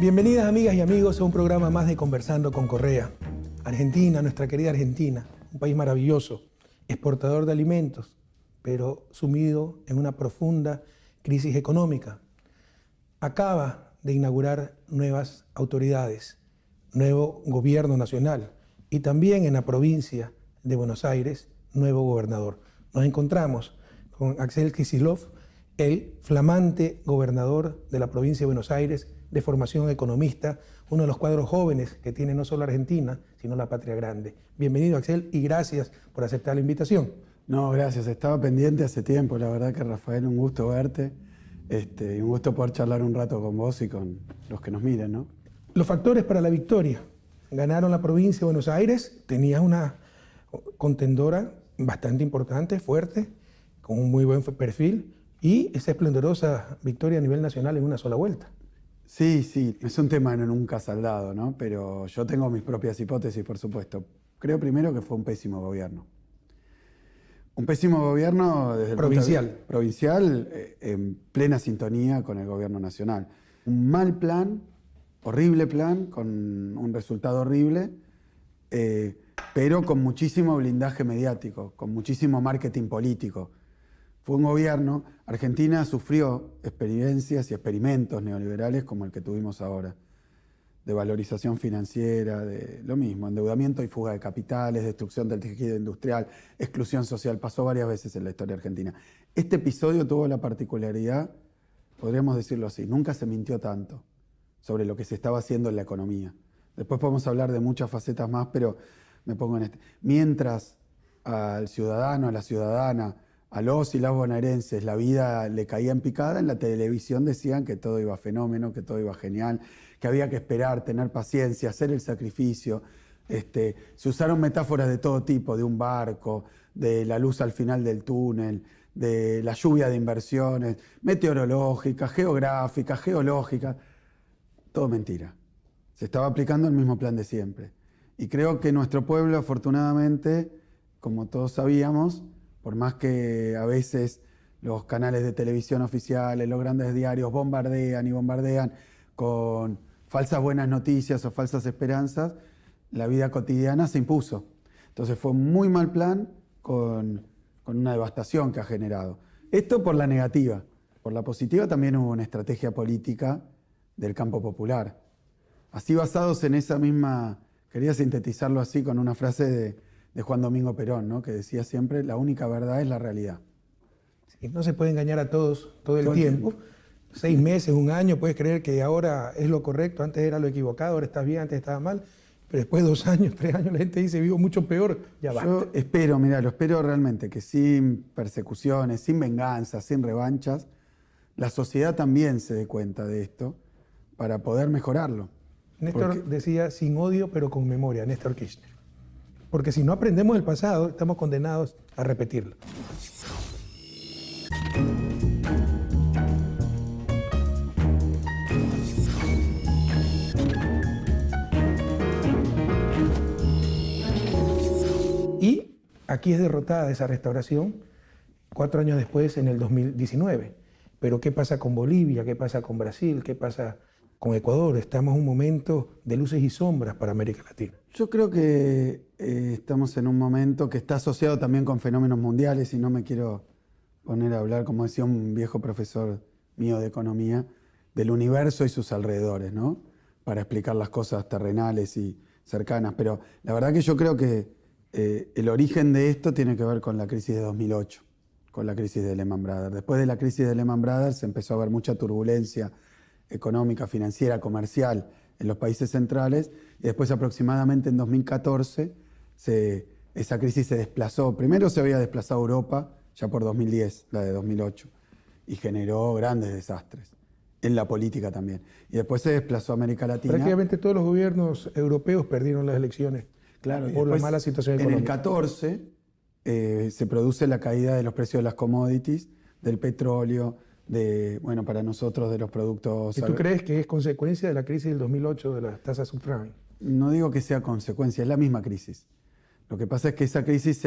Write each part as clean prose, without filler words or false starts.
Bienvenidas amigas y amigos a un programa más de Conversando con Correa. Argentina, nuestra querida Argentina, un país maravilloso, exportador de alimentos, pero sumido en una profunda crisis económica. Acaba de inaugurar nuevas autoridades, nuevo gobierno nacional y también en la provincia de Buenos Aires, nuevo gobernador. Nos encontramos con Axel Kicillof, el flamante gobernador de la provincia de Buenos Aires, de formación economista, uno de los cuadros jóvenes que tiene no solo Argentina, sino la patria grande. Bienvenido, Axel, y gracias por aceptar la invitación. No, gracias. Estaba pendiente hace tiempo. La verdad que, Rafael, un gusto verte. Y un gusto poder charlar un rato con vos y con los que nos miren, ¿no? Los factores para la victoria. Ganaron la provincia de Buenos Aires, tenías una contendora bastante importante, fuerte, con un muy buen perfil, y esa esplendorosa victoria a nivel nacional en una sola vuelta. Sí, es un tema nunca saldado, ¿no? Pero yo tengo mis propias hipótesis, por supuesto. Creo primero que fue un pésimo gobierno. Un pésimo gobierno desde el provincial. Punto de vista provincial, en plena sintonía con el gobierno nacional. Un mal plan, horrible plan, con un resultado horrible, pero con muchísimo blindaje mediático, con muchísimo marketing político. Fue un gobierno, Argentina sufrió experiencias y experimentos neoliberales como el que tuvimos ahora, de valorización financiera, de lo mismo, endeudamiento y fuga de capitales, destrucción del tejido industrial, exclusión social, pasó varias veces en la historia argentina. Este episodio tuvo la particularidad, podríamos decirlo así, nunca se mintió tanto sobre lo que se estaba haciendo en la economía. Después podemos hablar de muchas facetas más, pero me pongo en este. Mientras al ciudadano, a la ciudadana, a los y las bonaerenses la vida le caía en picada, en la televisión decían que todo iba fenómeno, que todo iba genial, que había que esperar, tener paciencia, hacer el sacrificio. Se usaron metáforas de todo tipo, de un barco, de la luz al final del túnel, de la lluvia de inversiones, meteorológicas, geográficas, geológicas. Todo mentira. Se estaba aplicando el mismo plan de siempre. Y creo que nuestro pueblo, afortunadamente, como todos sabíamos, por más que a veces los canales de televisión oficiales, los grandes diarios bombardean y bombardean con falsas buenas noticias o falsas esperanzas, la vida cotidiana se impuso. Entonces fue un muy mal plan con una devastación que ha generado. Esto por la negativa. Por la positiva también hubo una estrategia política del campo popular. Así, basados en esa misma, quería sintetizarlo así con una frase de Juan Domingo Perón, ¿no? Que decía siempre, la única verdad es la realidad. Sí, no se puede engañar a todos todo el tiempo. 6 meses, un año, puedes creer que ahora es lo correcto, antes era lo equivocado, ahora estás bien, antes estaba mal, pero después de 2 años, 3 años, la gente dice, vivo mucho peor, ya basta. Yo espero, lo espero realmente, que sin persecuciones, sin venganzas, sin revanchas, la sociedad también se dé cuenta de esto para poder mejorarlo. Néstor decía, sin odio, pero con memoria, Néstor Kirchner. Porque si no aprendemos del pasado, estamos condenados a repetirlo. Y aquí es derrotada esa restauración 4 años después, en el 2019. Pero ¿qué pasa con Bolivia? ¿Qué pasa con Brasil? ¿Qué pasa con Ecuador? Estamos en un momento de luces y sombras para América Latina. Yo creo que estamos en un momento que está asociado también con fenómenos mundiales y no me quiero poner a hablar, como decía un viejo profesor mío de economía, del universo y sus alrededores, ¿no? Para explicar las cosas terrenales y cercanas. Pero la verdad que yo creo que el origen de esto tiene que ver con la crisis de 2008, con la crisis de Lehman Brothers. Después de la crisis de Lehman Brothers se empezó a ver mucha turbulencia económica, financiera, comercial en los países centrales, y después aproximadamente en 2014 esa crisis se desplazó. Primero se había desplazado Europa, ya por 2010, la de 2008, y generó grandes desastres en la política también. Y después se desplazó a América Latina. Prácticamente todos los gobiernos europeos perdieron las elecciones, claro, por la mala situación económica. En el 14 se produce la caída de los precios de las commodities, del petróleo, para nosotros de los productos... ¿Y tú crees que es consecuencia de la crisis del 2008 de las tasas subprime? No digo que sea consecuencia, es la misma crisis. Lo que pasa es que esa crisis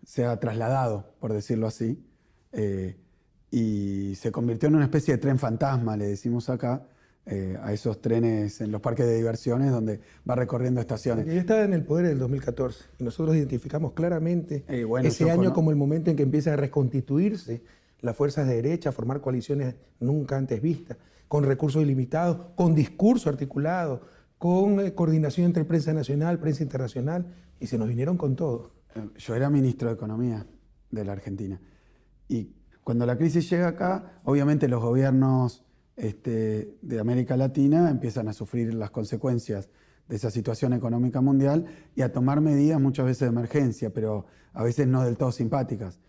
se ha trasladado, por decirlo así, y se convirtió en una especie de tren fantasma, le decimos acá, a esos trenes en los parques de diversiones donde va recorriendo estaciones. Yo estaba en el poder en el 2014 y nosotros identificamos claramente Bueno, ese año como el momento en que empiezan a reconstituirse las fuerzas de derecha, a formar coaliciones nunca antes vistas, con recursos ilimitados, con discurso articulado, con coordinación entre prensa nacional, prensa internacional, y se nos vinieron con todo. Yo era ministro de Economía de la Argentina. Y cuando la crisis llega acá, obviamente los gobiernos de América Latina empiezan a sufrir las consecuencias de esa situación económica mundial y a tomar medidas muchas veces de emergencia, pero a veces no del todo simpáticas.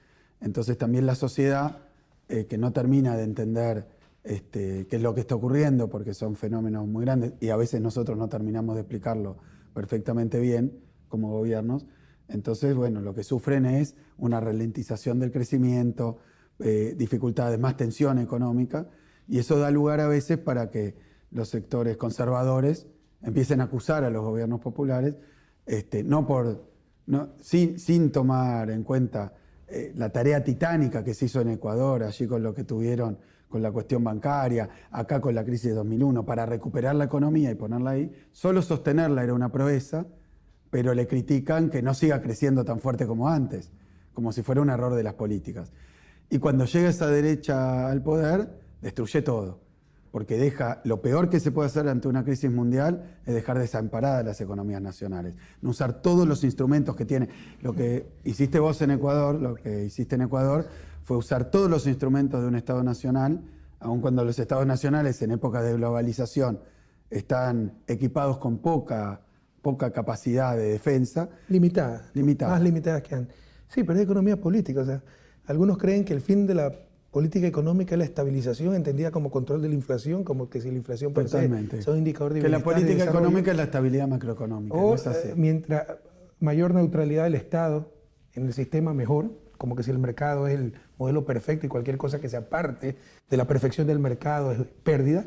Entonces también la sociedad, que no termina de entender qué es lo que está ocurriendo, porque son fenómenos muy grandes y a veces nosotros no terminamos de explicarlo perfectamente bien como gobiernos. Entonces, bueno, lo que sufren es una ralentización del crecimiento, dificultades, más tensión económica, y eso da lugar a veces para que los sectores conservadores empiecen a acusar a los gobiernos populares, sin tomar en cuenta la tarea titánica que se hizo en Ecuador, allí con lo que tuvieron con la cuestión bancaria, acá con la crisis de 2001, para recuperar la economía y ponerla ahí. Solo sostenerla era una proeza, pero le critican que no siga creciendo tan fuerte como antes, como si fuera un error de las políticas. Y cuando llega esa derecha al poder, destruye todo, porque deja, lo peor que se puede hacer ante una crisis mundial es dejar desamparadas las economías nacionales, no usar todos los instrumentos que tiene. Lo que hiciste vos en Ecuador, lo que hiciste en Ecuador, fue usar todos los instrumentos de un Estado nacional, aun cuando los Estados nacionales en épocas de globalización están equipados con poca capacidad de defensa. Limitada. Más limitadas que antes. Sí, pero es economía política. O sea, algunos creen que el fin de la política económica es la estabilización, entendida como control de la inflación, como que si la inflación per se es un indicador de bienestar. Que la política económica es la estabilidad macroeconómica. O no es así. Mientras mayor neutralidad del Estado en el sistema, mejor, como que si el mercado es el modelo perfecto y cualquier cosa que se aparte de la perfección del mercado es pérdida.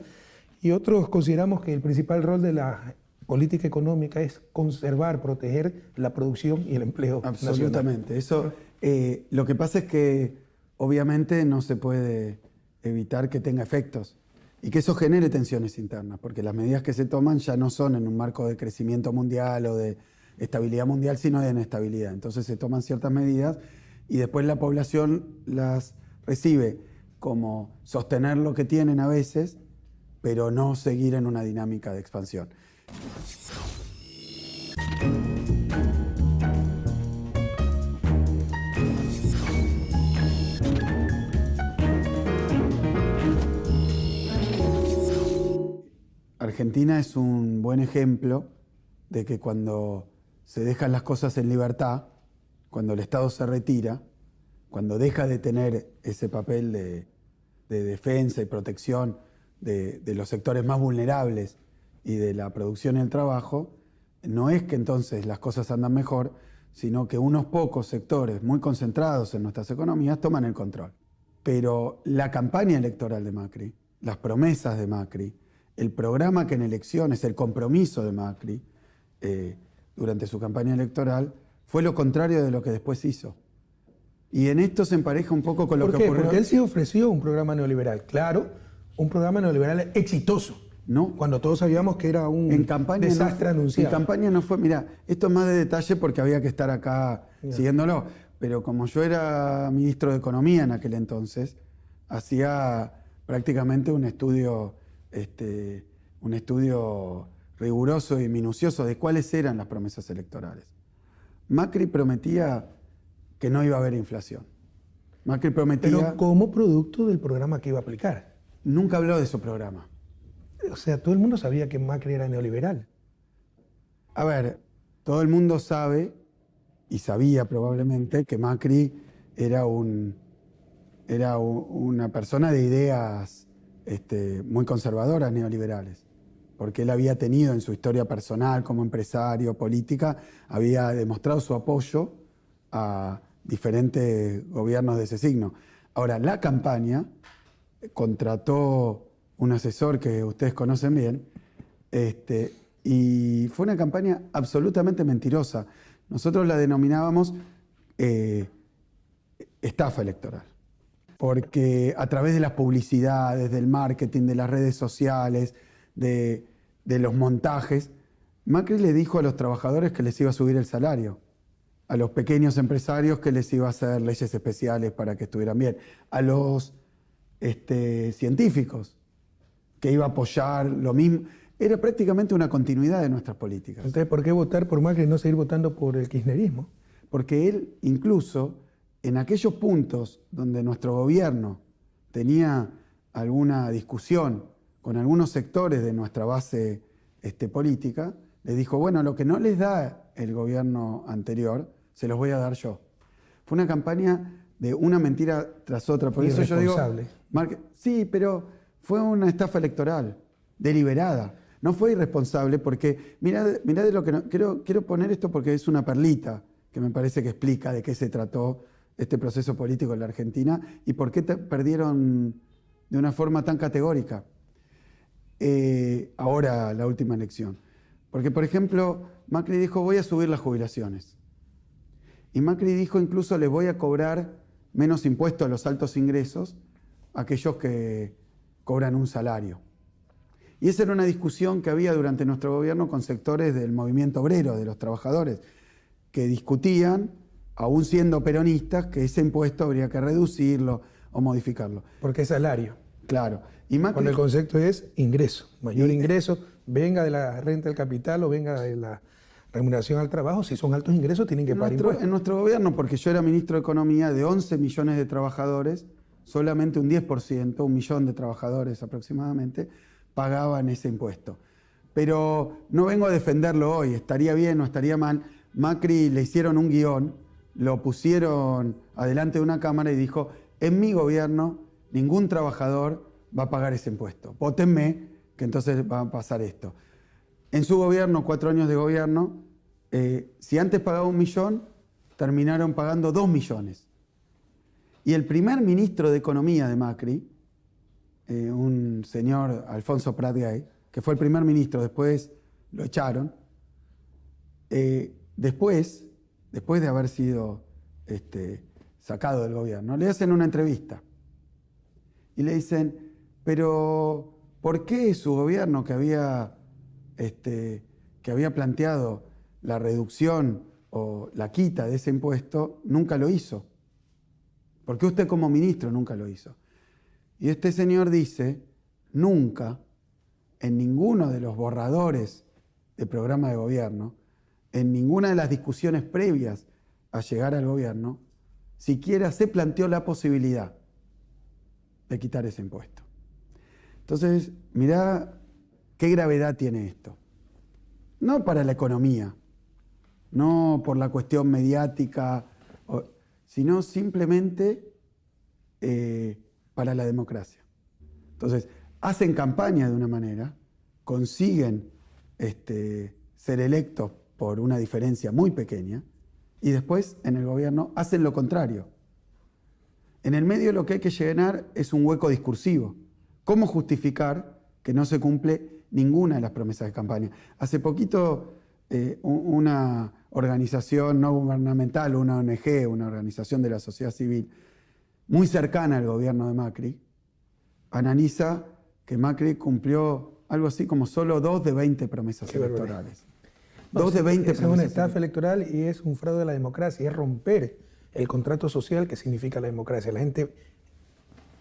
Y otros consideramos que el principal rol de la política económica es conservar, proteger la producción y el empleo. Absolutamente. Eso, lo que pasa es que obviamente no se puede evitar que tenga efectos y que eso genere tensiones internas, porque las medidas que se toman ya no son en un marco de crecimiento mundial o de estabilidad mundial, sino de inestabilidad. Entonces se toman ciertas medidas y después la población las recibe como sostener lo que tienen a veces, pero no seguir en una dinámica de expansión. Argentina es un buen ejemplo de que cuando se dejan las cosas en libertad, cuando el Estado se retira, cuando deja de tener ese papel de defensa y protección de los sectores más vulnerables y de la producción y el trabajo, no es que entonces las cosas andan mejor, sino que unos pocos sectores muy concentrados en nuestras economías toman el control. Pero la campaña electoral de Macri, las promesas de Macri, el programa que en elecciones, el compromiso de Macri durante su campaña electoral, fue lo contrario de lo que después hizo. Y en esto se empareja un poco con lo que ocurrió. Porque él sí ofreció un programa neoliberal, claro, un programa neoliberal exitoso. No. Cuando todos sabíamos que era un desastre anunciado. En campaña no fue, mira, esto es más de detalle porque había que estar acá siguiéndolo, pero como yo era ministro de Economía en aquel entonces, hacía prácticamente un estudio riguroso y minucioso de cuáles eran las promesas electorales. Macri prometía que no iba a haber inflación. Macri prometía... Pero como producto del programa que iba a aplicar. Nunca habló de su programa. O sea, todo el mundo sabía que Macri era neoliberal. A ver, todo el mundo sabe, y sabía probablemente, que Macri era una persona de ideas muy conservadoras, neoliberales. Porque él había tenido en su historia personal, como empresario, política, había demostrado su apoyo a diferentes gobiernos de ese signo. Ahora, la campaña contrató un asesor que ustedes conocen bien, y fue una campaña absolutamente mentirosa. Nosotros la denominábamos estafa electoral, porque a través de las publicidades, del marketing, de las redes sociales, de los montajes. Macri le dijo a los trabajadores que les iba a subir el salario, a los pequeños empresarios que les iba a hacer leyes especiales para que estuvieran bien, a los científicos que iba a apoyar lo mismo. Era prácticamente una continuidad de nuestras políticas. Entonces, ¿por qué votar por Macri y no seguir votando por el kirchnerismo? Porque él, incluso, en aquellos puntos donde nuestro gobierno tenía alguna discusión con algunos sectores de nuestra base política, le dijo, bueno, lo que no les da el gobierno anterior, se los voy a dar yo. Fue una campaña de una mentira tras otra. Por eso yo digo, sí, pero fue una estafa electoral, deliberada. No fue irresponsable porque, mirá de lo que no, quiero poner esto porque es una perlita que me parece que explica de qué se trató este proceso político en la Argentina y por qué perdieron de una forma tan categórica ahora la última elección. Porque, por ejemplo, Macri dijo, voy a subir las jubilaciones. Y Macri dijo, incluso les voy a cobrar menos impuestos a los altos ingresos a aquellos que cobran un salario. Y esa era una discusión que había durante nuestro gobierno con sectores del movimiento obrero, de los trabajadores, que discutían, aún siendo peronistas, que ese impuesto habría que reducirlo o modificarlo. Porque es salario. Claro. Y Macri, cuando el concepto es ingreso, mayor ingreso, venga de la renta del capital o venga de la remuneración al trabajo, si son altos ingresos tienen que pagar impuestos. En nuestro gobierno, porque yo era ministro de Economía, de 11 millones de trabajadores, solamente un 10%, 1 millón de trabajadores aproximadamente, pagaban ese impuesto. Pero no vengo a defenderlo hoy, estaría bien o estaría mal. Macri le hicieron un guión, lo pusieron adelante de una cámara y dijo, en mi gobierno ningún trabajador va a pagar ese impuesto. Vótenme, que entonces va a pasar esto. En su gobierno, 4 años de gobierno, si antes pagaba 1 millón, terminaron pagando 2 millones. Y el primer ministro de Economía de Macri, un señor Alfonso Prat Gay, que fue el primer ministro, después lo echaron, después de haber sido sacado del gobierno, le hacen una entrevista y le dicen, pero ¿por qué su gobierno que había planteado la reducción o la quita de ese impuesto nunca lo hizo? ¿Por qué usted como ministro nunca lo hizo? Y este señor dice, nunca, en ninguno de los borradores de programa de gobierno, en ninguna de las discusiones previas a llegar al gobierno, siquiera se planteó la posibilidad de quitar ese impuesto. Entonces, mirá qué gravedad tiene esto. No para la economía, no por la cuestión mediática, sino simplemente para la democracia. Entonces, hacen campaña de una manera, consiguen ser electos por una diferencia muy pequeña y después en el gobierno hacen lo contrario. En el medio lo que hay que llenar es un hueco discursivo. ¿Cómo justificar que no se cumple ninguna de las promesas de campaña? Hace poquito una organización no gubernamental, una ONG, una organización de la sociedad civil, muy cercana al gobierno de Macri, analiza que Macri cumplió algo así como solo 2 de 20 promesas electorales. 2 de 20 promesas. Es una estafa electoral y es un fraude de la democracia, es romper el contrato social que significa la democracia. La gente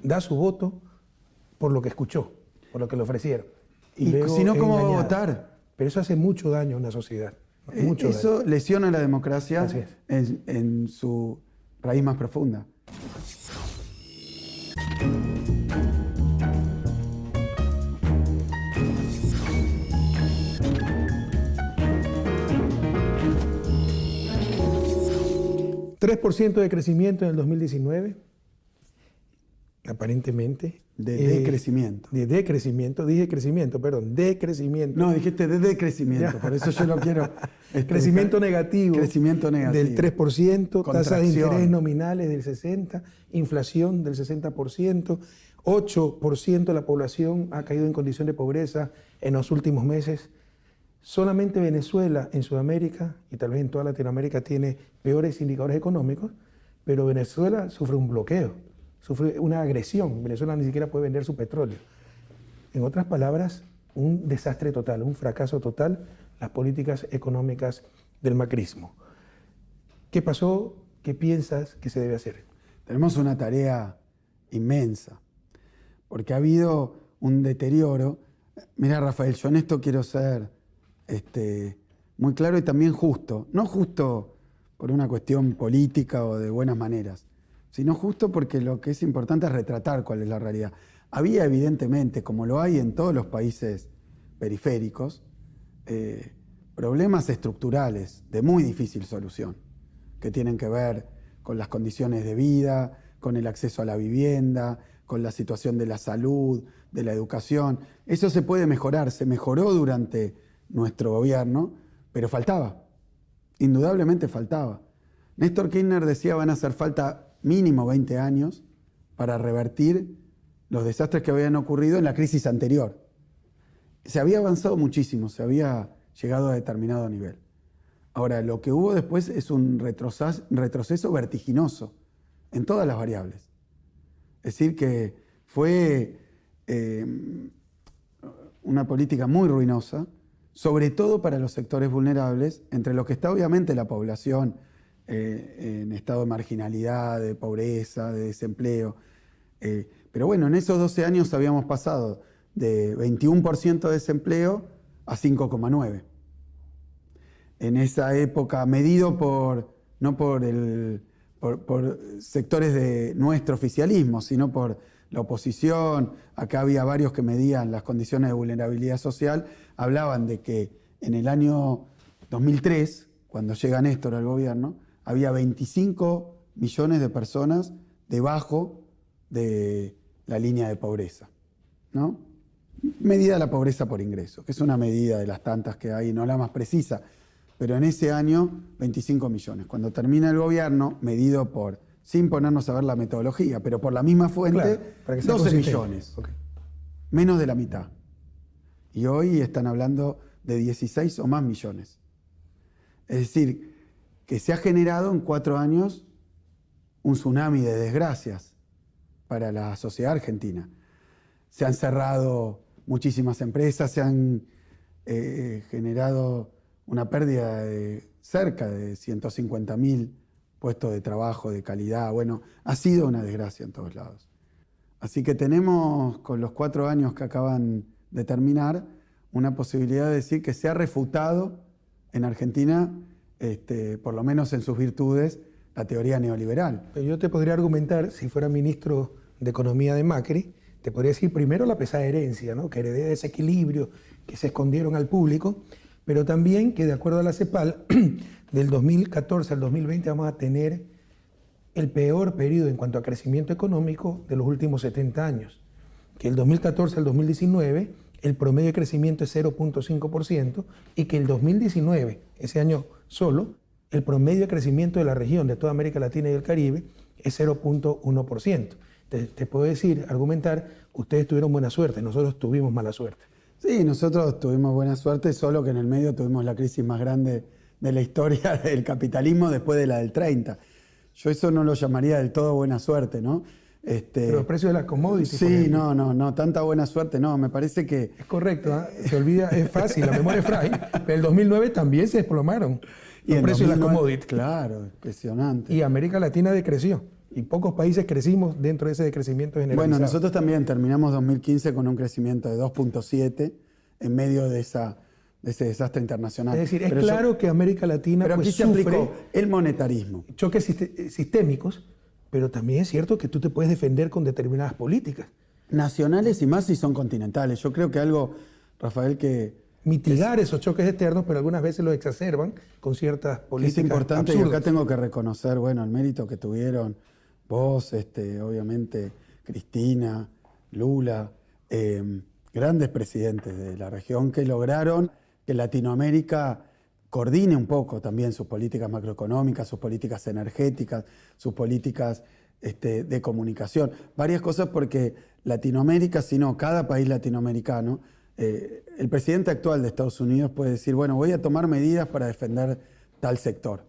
da su voto por lo que escuchó, por lo que le ofrecieron. Y si no, ¿cómo va a votar? Pero eso hace mucho daño a una sociedad. Eso lesiona la democracia en su raíz más profunda. ¿3% de crecimiento en el 2019? Aparentemente. De decrecimiento. De decrecimiento, dije crecimiento, perdón, decrecimiento. No, dijiste de decrecimiento, por eso yo lo quiero. Crecimiento negativo. Crecimiento negativo. Del 3%, tasas de interés nominales del 60%, inflación del 60%, 8% de la población ha caído en condición de pobreza en los últimos meses. Solamente Venezuela en Sudamérica y tal vez en toda Latinoamérica tiene peores indicadores económicos, pero Venezuela sufre un bloqueo, sufre una agresión. Venezuela ni siquiera puede vender su petróleo. En otras palabras, un desastre total, un fracaso total, las políticas económicas del macrismo. ¿Qué pasó? ¿Qué piensas que se debe hacer? Tenemos una tarea inmensa, porque ha habido un deterioro. Mira, Rafael, yo en esto quiero ser muy claro y también justo. No justo por una cuestión política o de buenas maneras, sino justo porque lo que es importante es retratar cuál es la realidad. Había evidentemente, como lo hay en todos los países periféricos, problemas estructurales de muy difícil solución, que tienen que ver con las condiciones de vida, con el acceso a la vivienda, con la situación de la salud, de la educación. Eso se puede mejorar, se mejoró durante nuestro gobierno, pero faltaba, indudablemente faltaba. Néstor Kirchner decía van a hacer falta mínimo 20 años para revertir los desastres que habían ocurrido en la crisis anterior. Se había avanzado muchísimo, se había llegado a determinado nivel. Ahora, lo que hubo después es un retroceso vertiginoso en todas las variables. Es decir, que fue una política muy ruinosa, sobre todo para los sectores vulnerables, entre los que está obviamente la población en estado de marginalidad, de pobreza, de desempleo. Pero bueno, en esos 12 años habíamos pasado de 21% de desempleo a 5,9%. En esa época, medido no por sectores de nuestro oficialismo, sino por la oposición. Acá había varios que medían las condiciones de vulnerabilidad social, hablaban de que en el año 2003, cuando llega Néstor al gobierno, había 25 millones de personas debajo de la línea de pobreza, ¿no? Medida la pobreza por ingreso, que es una medida de las tantas que hay, no la más precisa, pero en ese año 25 millones. Cuando termina el gobierno, medido por, sin ponernos a ver la metodología, pero por la misma fuente, claro, 12 millones, okay. Menos de la mitad. Y hoy están hablando de 16 o más millones. Es decir, que se ha generado en 4 años un tsunami de desgracias para la sociedad argentina. Se han cerrado muchísimas empresas, se han generado una pérdida de cerca de 150.000 puestos de trabajo de calidad. Bueno, ha sido una desgracia en todos lados. Así que tenemos, con los 4 años que acaban de terminar, una posibilidad de decir que se ha refutado en Argentina, por lo menos en sus virtudes, la teoría neoliberal. Yo te podría argumentar, si fuera ministro de Economía de Macri, te podría decir primero la pesada herencia, ¿no? Que heredé desequilibrio, que se escondieron al público, pero también que de acuerdo a la CEPAL, del 2014 al 2020 vamos a tener el peor periodo en cuanto a crecimiento económico de los últimos 70 años. Que el 2014 al 2019 el promedio de crecimiento es 0.5% y que el 2019, ese año solo, el promedio de crecimiento de la región de toda América Latina y el Caribe es 0.1%. Te puedo decir, argumentar, ustedes tuvieron buena suerte, nosotros tuvimos mala suerte. Sí, nosotros tuvimos buena suerte, solo que en el medio tuvimos la crisis más grande de la historia del capitalismo después de la del 30. Yo eso no lo llamaría del todo buena suerte, ¿no? Pero el precio de las commodities. Sí, no, tanta buena suerte, no, me parece que... Es correcto, ¿eh? Se olvida, es fácil, la memoria es frágil, pero el 2009 también se desplomaron los precios de las commodities. Claro, impresionante. Y América Latina decreció. Y pocos países crecimos dentro de ese decrecimiento generalizado. Bueno, nosotros también terminamos 2015 con un crecimiento de 2.7 en medio de ese desastre internacional. Es decir, claro que América Latina pero aquí se sufre aplicó el monetarismo. Choques sistémicos, pero también es cierto que tú te puedes defender con determinadas políticas. Nacionales y más si son continentales. Yo creo que algo, Rafael, que... Mitigar esos choques externos, pero algunas veces los exacerban con ciertas políticas es importante absurdas. Y acá tengo que reconocer, bueno, el mérito que tuvieron vos, obviamente, Cristina, Lula, grandes presidentes de la región que lograron que Latinoamérica coordine un poco también sus políticas macroeconómicas, sus políticas energéticas, sus políticas de comunicación. Varias cosas porque Latinoamérica, sino cada país latinoamericano, el presidente actual de Estados Unidos puede decir, bueno, voy a tomar medidas para defender tal sector.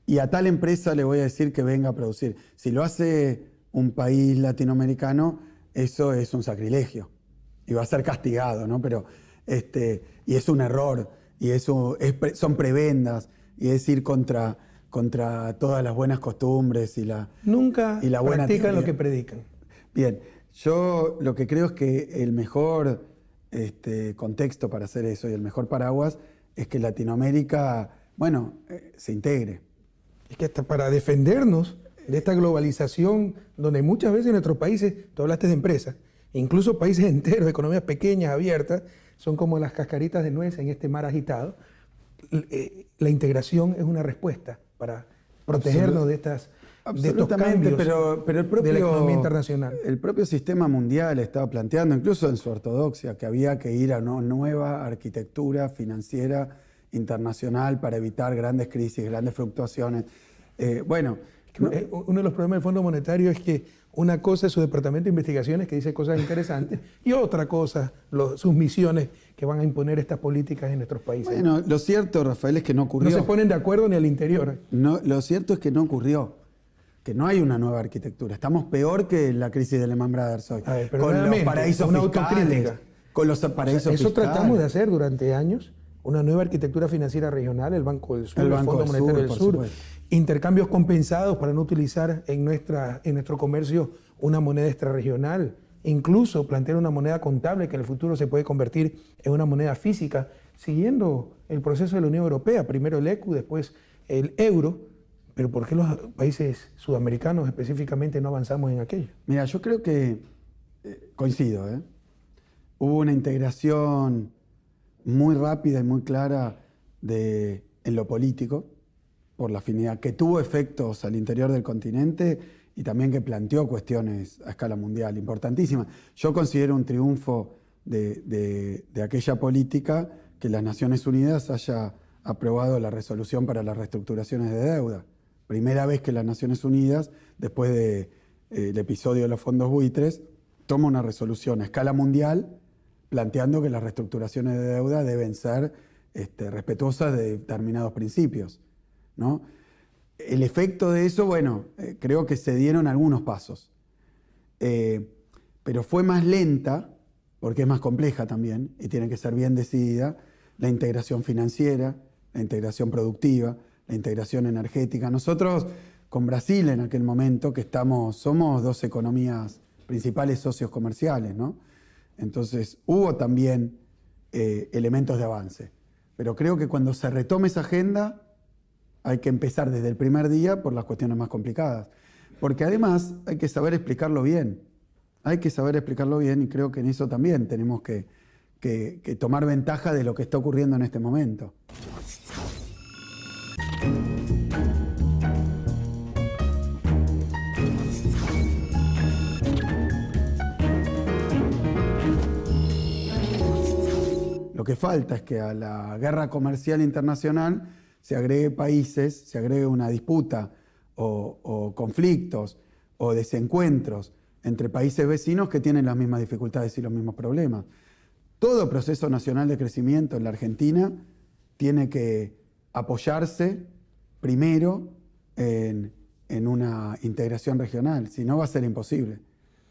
Y a tal empresa le voy a decir que venga a producir. Si lo hace un país latinoamericano, eso es un sacrilegio. y va a ser castigado, ¿no? Pero, y es un error, y eso son prebendas, y es ir contra todas las buenas costumbres y la Nunca buena practican teoría. lo que predican. Bien, yo lo que creo es que el mejor contexto para hacer eso y el mejor paraguas es que Latinoamérica, bueno, se integre. Es que hasta para defendernos de esta globalización, donde muchas veces en nuestros países, tú hablaste de empresas, incluso países enteros, economías pequeñas, abiertas, son como las cascaritas de nuez en este mar agitado. La integración es una respuesta para protegernos de estos cambios pero el propio, de la economía internacional. El propio sistema mundial estaba planteando, incluso en su ortodoxia, que había que ir a una nueva arquitectura financiera internacional para evitar grandes crisis, grandes fluctuaciones. Uno de los problemas del Fondo Monetario es que una cosa es su departamento de investigaciones que dice cosas interesantes y otra cosa sus misiones que van a imponer estas políticas en nuestros países. Bueno, lo cierto, Rafael, es que no ocurrió. No se ponen de acuerdo ni al interior. No, lo cierto es que no ocurrió, que no hay una nueva arquitectura. Estamos peor que la crisis de Lehman Brothers hoy. Con los paraísos fiscales. Con los paraísos eso fiscales. Tratamos de hacer durante años. Una nueva arquitectura financiera regional, el Banco del Sur, el Fondo Monetario del Sur, intercambios compensados para no utilizar en nuestro comercio una moneda extrarregional, incluso plantear una moneda contable que en el futuro se puede convertir en una moneda física, siguiendo el proceso de la Unión Europea, primero el ECU, después el euro. Pero ¿por qué los países sudamericanos específicamente no avanzamos en aquello? Mira, yo creo que, coincido, hubo una integración muy rápida y muy clara en lo político, por la afinidad, que tuvo efectos al interior del continente y también que planteó cuestiones a escala mundial importantísimas. Yo considero un triunfo de aquella política que las Naciones Unidas haya aprobado la resolución para las reestructuraciones de deuda. Primera vez que las Naciones Unidas, después del episodio de los fondos buitres, toma una resolución a escala mundial planteando que las reestructuraciones de deuda deben ser respetuosas de determinados principios, ¿no? El efecto de eso, bueno, creo que se dieron algunos pasos, pero fue más lenta, porque es más compleja también, y tiene que ser bien decidida, la integración financiera, la integración productiva, la integración energética. Nosotros, con Brasil en aquel momento, que somos dos economías principales socios comerciales, ¿no? Entonces hubo también elementos de avance. Pero creo que cuando se retome esa agenda hay que empezar desde el primer día por las cuestiones más complicadas. Porque además hay que saber explicarlo bien. Hay que saber explicarlo bien y creo que en eso también tenemos que tomar ventaja de lo que está ocurriendo en este momento. Lo que falta es que a la guerra comercial internacional se agregue países, se agregue una disputa o conflictos o desencuentros entre países vecinos que tienen las mismas dificultades y los mismos problemas. Todo proceso nacional de crecimiento en la Argentina tiene que apoyarse primero en una integración regional, si no va a ser imposible.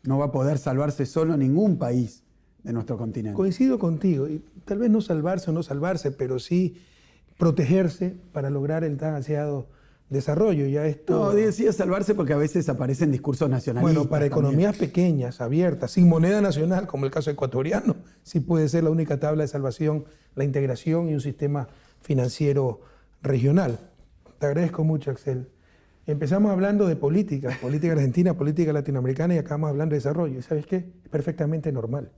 No va a poder salvarse solo ningún país de nuestro continente. Coincido contigo, y tal vez no salvarse o no salvarse, pero sí protegerse para lograr el tan ansiado desarrollo. Ya esto, no, decía salvarse porque a veces aparecen discursos nacionalistas. Bueno, para economías pequeñas, abiertas, sin moneda nacional, como el caso ecuatoriano, sí puede ser la única tabla de salvación, la integración y un sistema financiero regional. Te agradezco mucho, Axel. Empezamos hablando de política argentina, política latinoamericana y acabamos hablando de desarrollo. ¿Y sabes qué? Es perfectamente normal.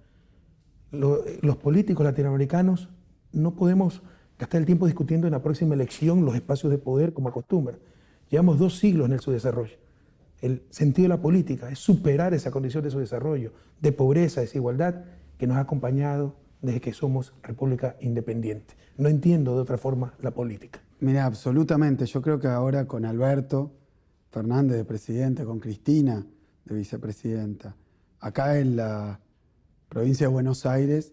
Los políticos latinoamericanos no podemos gastar el tiempo discutiendo en la próxima elección los espacios de poder como acostumbra. Llevamos 2 siglos en el subdesarrollo. El sentido de la política es superar esa condición de subdesarrollo, de pobreza, desigualdad, que nos ha acompañado desde que somos república independiente. No entiendo de otra forma la política. Mira, absolutamente. Yo creo que ahora con Alberto Fernández de presidente, con Cristina de vicepresidenta, acá en la provincia de Buenos Aires,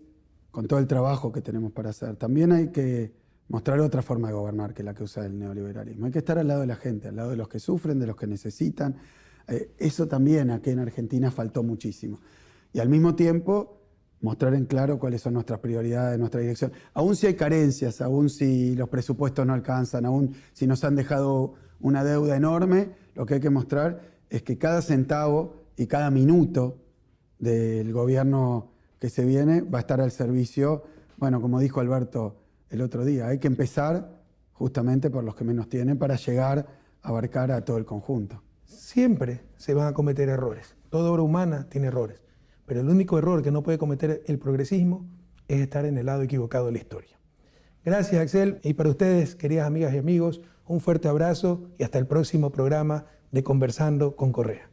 con todo el trabajo que tenemos para hacer, también hay que mostrar otra forma de gobernar que la que usa el neoliberalismo. Hay que estar al lado de la gente, al lado de los que sufren, de los que necesitan. Eso también aquí en Argentina faltó muchísimo. Y al mismo tiempo mostrar en claro cuáles son nuestras prioridades, nuestra dirección. Aún si hay carencias, aún si los presupuestos no alcanzan, aún si nos han dejado una deuda enorme, lo que hay que mostrar es que cada centavo y cada minuto del gobierno que se viene va a estar al servicio, bueno, como dijo Alberto el otro día, hay que empezar justamente por los que menos tienen para llegar a abarcar a todo el conjunto. Siempre se van a cometer errores. Toda obra humana tiene errores. Pero el único error que no puede cometer el progresismo es estar en el lado equivocado de la historia. Gracias, Axel. Y para ustedes, queridas amigas y amigos, un fuerte abrazo y hasta el próximo programa de Conversando con Correa.